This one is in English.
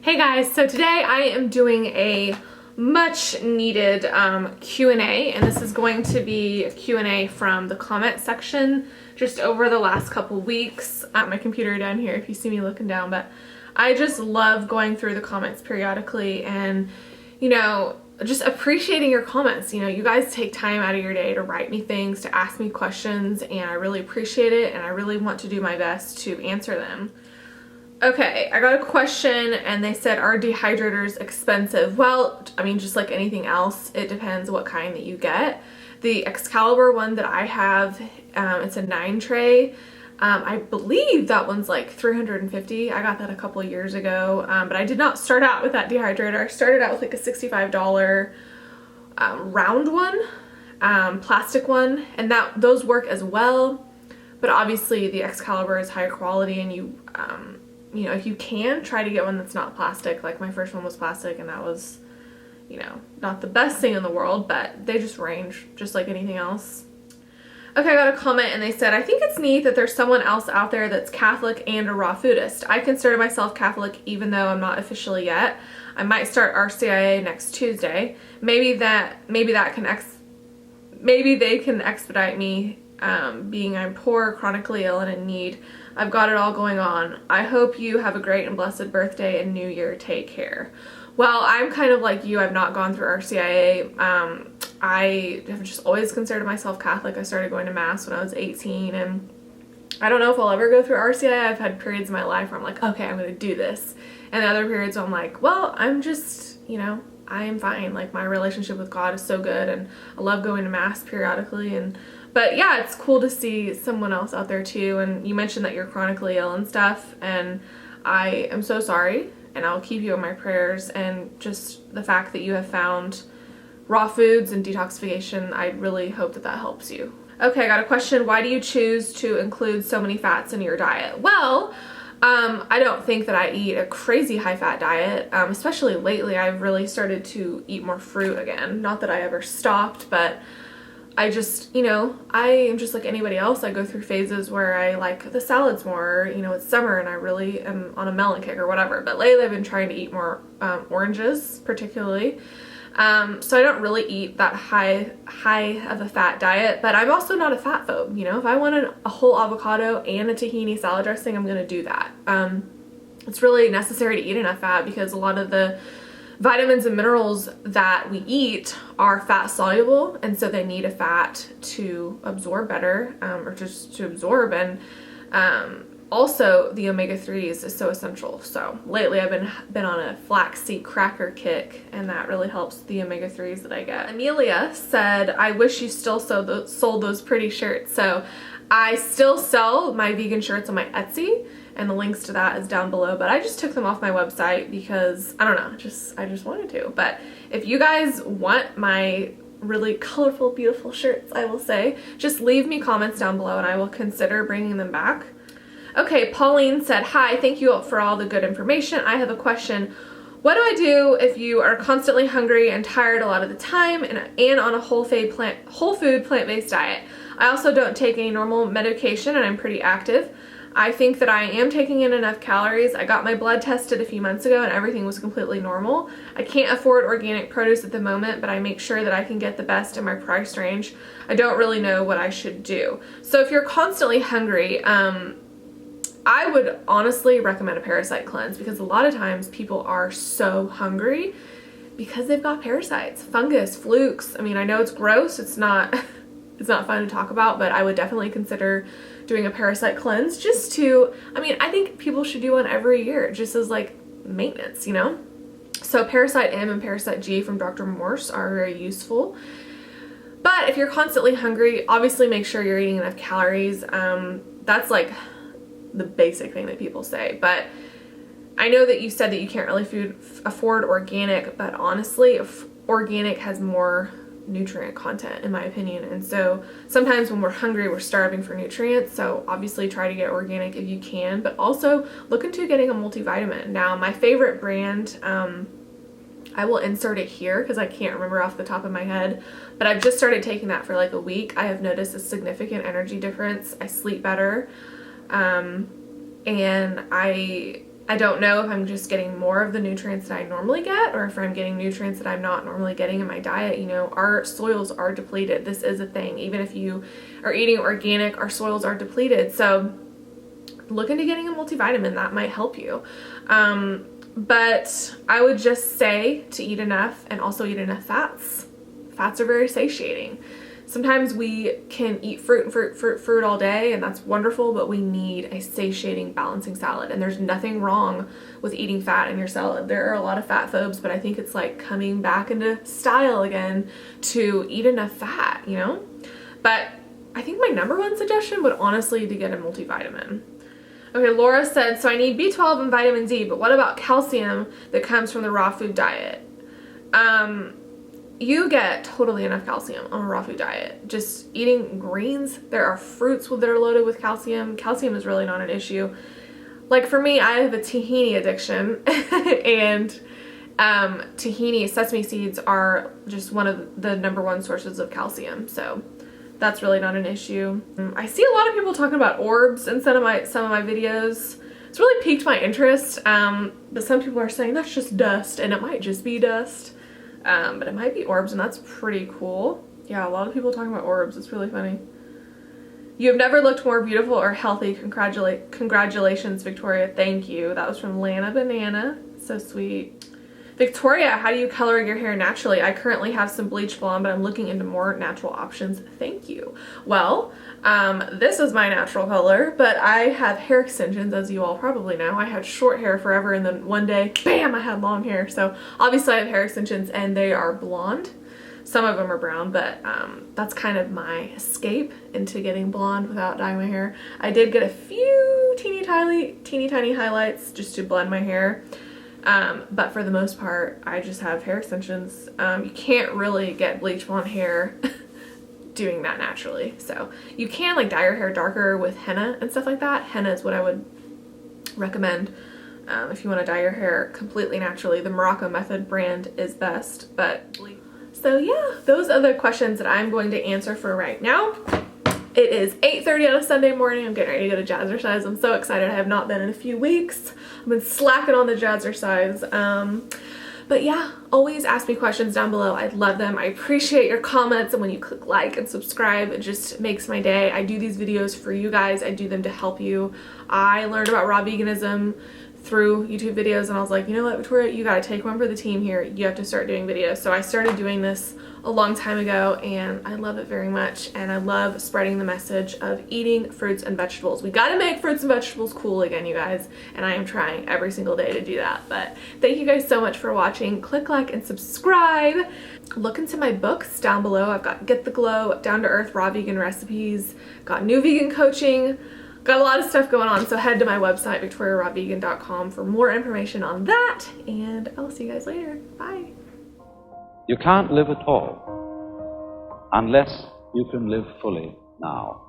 Hey guys, so today I am doing a much needed Q&A, and this is going to be a Q&A from the comment section just over the last couple weeks. At my computer down here if you see me looking down, but I just love going through the comments periodically and, you know, just appreciating your comments. You know, you guys take time out of your day to write me things, to ask me questions, and I really appreciate it, and I really want to do my best to answer them. Okay, I got a question and they said, are dehydrators expensive? Well, I mean, just like anything else, it depends what kind that you get. The Excalibur one that I have, it's a 9 tray. I believe that one's like $350. I got that a couple of years ago, but I did not start out with that dehydrator. I started out with like a $65 round one, plastic one, and those work as well. But obviously the Excalibur is higher quality, and you know, if you can, try to get one that's not plastic. Like my first one was plastic and that was, you know, not the best thing in the world, but they just range just like anything else. Okay, I got a comment and they said, I think it's neat that there's someone else out there that's Catholic and a raw foodist. I consider myself Catholic even though I'm not officially yet. I might start RCIA next Tuesday. Maybe they can expedite me, being I'm poor, chronically ill, and in need. I've got it all going on. I hope you have a great and blessed birthday and New Year. Take care. Well, I'm kind of like you. I've not gone through RCIA. I have just always considered myself Catholic. I started going to Mass when I was 18, and I don't know if I'll ever go through RCIA. I've had periods in my life where I'm like, okay, I'm going to do this. And the other periods where I'm like, well, I'm just, you know, I am fine. Like, my relationship with God is so good, and I love going to Mass periodically. But yeah, it's cool to see someone else out there too. And you mentioned that you're chronically ill and stuff, and I am so sorry, and I'll keep you in my prayers. And just the fact that you have found raw foods and detoxification, I really hope that that helps you. Okay, I got a question. Why do you choose to include so many fats in your diet? Well, I don't think that I eat a crazy high-fat diet, especially lately. I've really started to eat more fruit again. Not that I ever stopped, but I just, you know, I am just like anybody else. I go through phases where I like the salads more, you know, it's summer and I really am on a melon kick or whatever. But lately I've been trying to eat more oranges particularly. So I don't really eat that high of a fat diet, but I'm also not a fat phobe. You know, if I wanted a whole avocado and a tahini salad dressing, I'm going to do that. It's really necessary to eat enough fat because a lot of the vitamins and minerals that we eat are fat soluble, and so they need a fat to absorb better, or just to absorb. And also the omega-3s is so essential. So lately I've been on a flaxseed cracker kick, and that really helps the omega-3s that I get. Amelia said, I wish you still sold those pretty shirts. So I still sell my vegan shirts on my Etsy, and the links to that is down below, but I just took them off my website because, I don't know, I just wanted to. But if you guys want my really colorful, beautiful shirts, I will say, just leave me comments down below and I will consider bringing them back. Okay, Pauline said, hi, thank you for all the good information. I have a question. What do I do if you are constantly hungry and tired a lot of the time and on a whole food plant-based diet? I also don't take any normal medication and I'm pretty active. I think that I am taking in enough calories. I got my blood tested a few months ago and everything was completely normal. I can't afford organic produce at the moment, but I make sure that I can get the best in my price range. I don't really know what I should do. So if you're constantly hungry, I would honestly recommend a parasite cleanse, because a lot of times people are so hungry because they've got parasites, fungus, flukes. I mean, I know it's gross. It's not fun to talk about, but I would definitely consider doing a parasite cleanse just to, I mean, I think people should do one every year just as like maintenance, you know? So Parasite M and Parasite G from Dr. Morse are very useful. But if you're constantly hungry, obviously make sure you're eating enough calories. That's like the basic thing that people say. But I know that you said that you can't really afford organic, but honestly, organic has more nutrient content in my opinion, and so sometimes when we're hungry we're starving for nutrients. So obviously try to get organic if you can, but also look into getting a multivitamin. Now my favorite brand, I will insert it here because I can't remember off the top of my head, but I've just started taking that for like a week. I have noticed a significant energy difference. I sleep better, and I I don't know if I'm just getting more of the nutrients that I normally get, or if I'm getting nutrients that I'm not normally getting in my diet. You know, our soils are depleted. This is a thing. Even if you are eating organic, our soils are depleted. So look into getting a multivitamin. That might help you. But I would just say to eat enough, and also eat enough fats. Fats are very satiating. Sometimes we can eat fruit all day, and that's wonderful, but we need a satiating, balancing salad. And there's nothing wrong with eating fat in your salad. There are a lot of fat phobes, but I think it's like coming back into style again to eat enough fat, you know? But I think my number one suggestion would honestly be to get a multivitamin. Okay, Laura said, so I need B12 and vitamin D, but what about calcium that comes from the raw food diet? You get totally enough calcium on a raw food diet. Just eating greens, there are fruits that are loaded with calcium. Calcium is really not an issue. Like for me, I have a tahini addiction, and tahini, sesame seeds are just one of the number one sources of calcium. So that's really not an issue. I see a lot of people talking about orbs in some of my videos. It's really piqued my interest, but some people are saying that's just dust, and it might just be dust. But it might be orbs, and that's pretty cool. Yeah, a lot of people talking about orbs. It's really funny. You have never looked more beautiful or healthy. Congratulations, Victoria. Thank you. That was from Lana Banana. So sweet. Victoria, how do you color your hair naturally? I currently have some bleach blonde, but I'm looking into more natural options. Thank you. Well, this is my natural color, but I have hair extensions, as you all probably know. I had short hair forever, and then one day, bam, I had long hair. So obviously I have hair extensions, and they are blonde. Some of them are brown, but that's kind of my escape into getting blonde without dyeing my hair. I did get a few teeny tiny highlights just to blend my hair. But for the most part, I just have hair extensions. You can't really get bleach blonde hair doing that naturally. So you can like dye your hair darker with henna and stuff like that. Henna is what I would recommend if you want to dye your hair completely naturally. The Morocco Method brand is best. But so yeah, those are the questions that I'm going to answer for right now. It is 8:30 on a Sunday morning. I'm getting ready to go to Jazzercise. I'm so excited. I have not been in a few weeks. I've been slacking on the Jazzercise. But yeah, always ask me questions down below. I'd love them. I appreciate your comments, and when you click like and subscribe, it just makes my day. I do these videos for you guys. I do them to help you. I learned about raw veganism through YouTube videos, and I was like, you know what, Victoria, you gotta take one for the team here. You have to start doing videos. So I started doing this a long time ago, and I love it very much, and I love spreading the message of eating fruits and vegetables. We gotta make fruits and vegetables cool again, you guys, and I am trying every single day to do that. But thank you guys so much for watching. Click like and subscribe. Look into my books down below. I've got Get the Glow, Down to Earth Raw Vegan Recipes, got new vegan coaching, got a lot of stuff going on, so head to my website, victoriarawvegan.com, for more information on that, and I'll see you guys later. Bye. You can't live at all unless you can live fully now.